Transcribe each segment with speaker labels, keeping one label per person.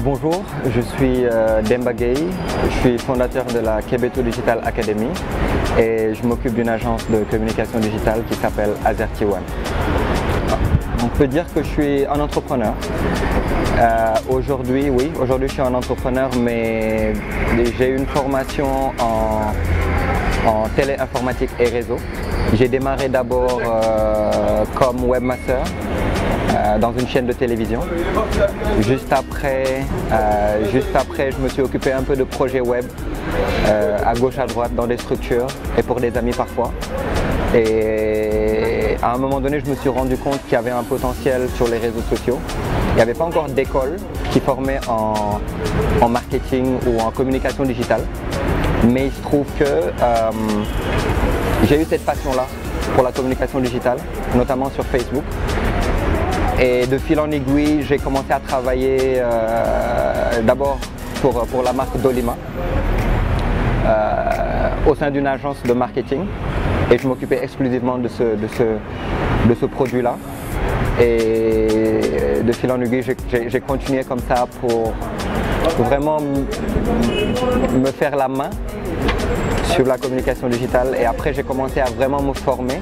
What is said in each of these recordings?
Speaker 1: Bonjour, je suis Demba Gueye, je suis fondateur de la Kebetu Digital Academy et je m'occupe d'une agence de communication digitale qui s'appelle Azerty-One. On peut dire que je suis un entrepreneur. Aujourd'hui, oui, aujourd'hui je suis un entrepreneur, mais j'ai une formation en téléinformatique et réseau. J'ai démarré d'abord comme webmaster dans une chaîne de télévision. Juste après, je me suis occupé un peu de projets web à gauche, à droite, dans des structures et pour des amis parfois. Et à un moment donné, je me suis rendu compte qu'il y avait un potentiel sur les réseaux sociaux. Il n'y avait pas encore d'école qui formait en marketing ou en communication digitale. Mais il se trouve que j'ai eu cette passion-là pour la communication digitale, notamment sur Facebook. Et de fil en aiguille, j'ai commencé à travailler d'abord pour la marque Dolima au sein d'une agence de marketing. Et je m'occupais exclusivement de ce produit-là. Et de fil en aiguille, j'ai continué comme ça pour vraiment me faire la main sur la communication digitale. Et après, j'ai commencé à vraiment me former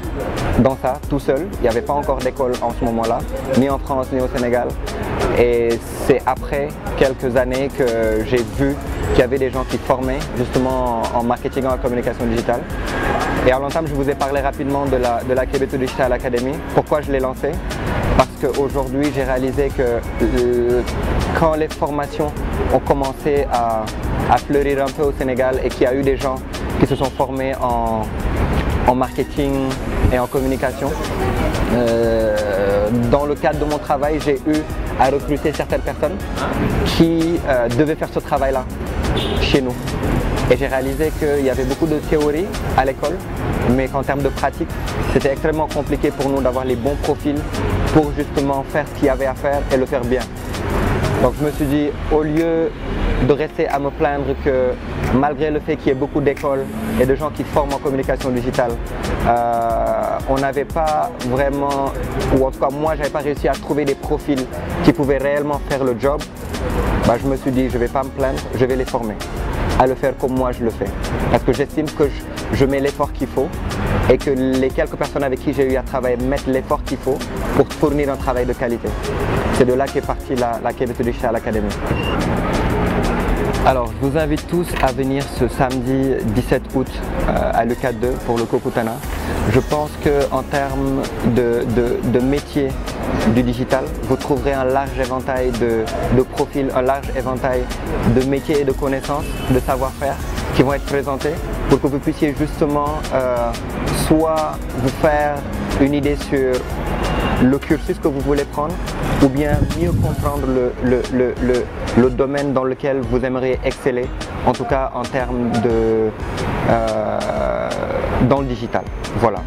Speaker 1: dans ça, tout seul. Il n'y avait pas encore d'école en ce moment-là, ni en France, ni au Sénégal. Et c'est après quelques années que j'ai vu qu'il y avait des gens qui formaient justement en marketing et en communication digitale. Et en l'entame, je vous ai parlé rapidement de la Kebetu Digital Academy. Pourquoi je l'ai lancée? Parce qu'aujourd'hui, j'ai réalisé que quand les formations ont commencé à fleurir un peu au Sénégal et qu'il y a eu des gens qui se sont formés en marketing et en communication, dans le cadre de mon travail, j'ai eu à recruter certaines personnes qui devaient faire ce travail-là chez nous. Et j'ai réalisé qu'il y avait beaucoup de théorie à l'école, mais qu'en termes de pratique, c'était extrêmement compliqué pour nous d'avoir les bons profils pour justement faire ce qu'il y avait à faire et le faire bien. Donc je me suis dit, au lieu de rester à me plaindre que malgré le fait qu'il y ait beaucoup d'écoles et de gens qui forment en communication digitale, on n'avait pas vraiment, ou en tout cas moi je n'avais pas réussi à trouver des profils qui pouvaient réellement faire le job, je me suis dit je ne vais pas me plaindre, je vais les former à le faire comme moi je le fais. Parce que j'estime que je mets l'effort qu'il faut et que les quelques personnes avec qui j'ai eu à travailler mettent l'effort qu'il faut pour fournir un travail de qualité. C'est de là qu'est partie la Kebetu Digital Academy. Alors, je vous invite tous à venir ce samedi 17 août à l'UCAD2 pour le Kokutana. Je pense qu'en termes de métier du digital, vous trouverez un large éventail de profils, un large éventail de métiers et de connaissances, de savoir-faire qui vont être présentés pour que vous puissiez justement soit vous faire une idée sur le cursus que vous voulez prendre ou bien mieux comprendre le domaine dans lequel vous aimeriez exceller, en tout cas en termes dans le digital. Voilà.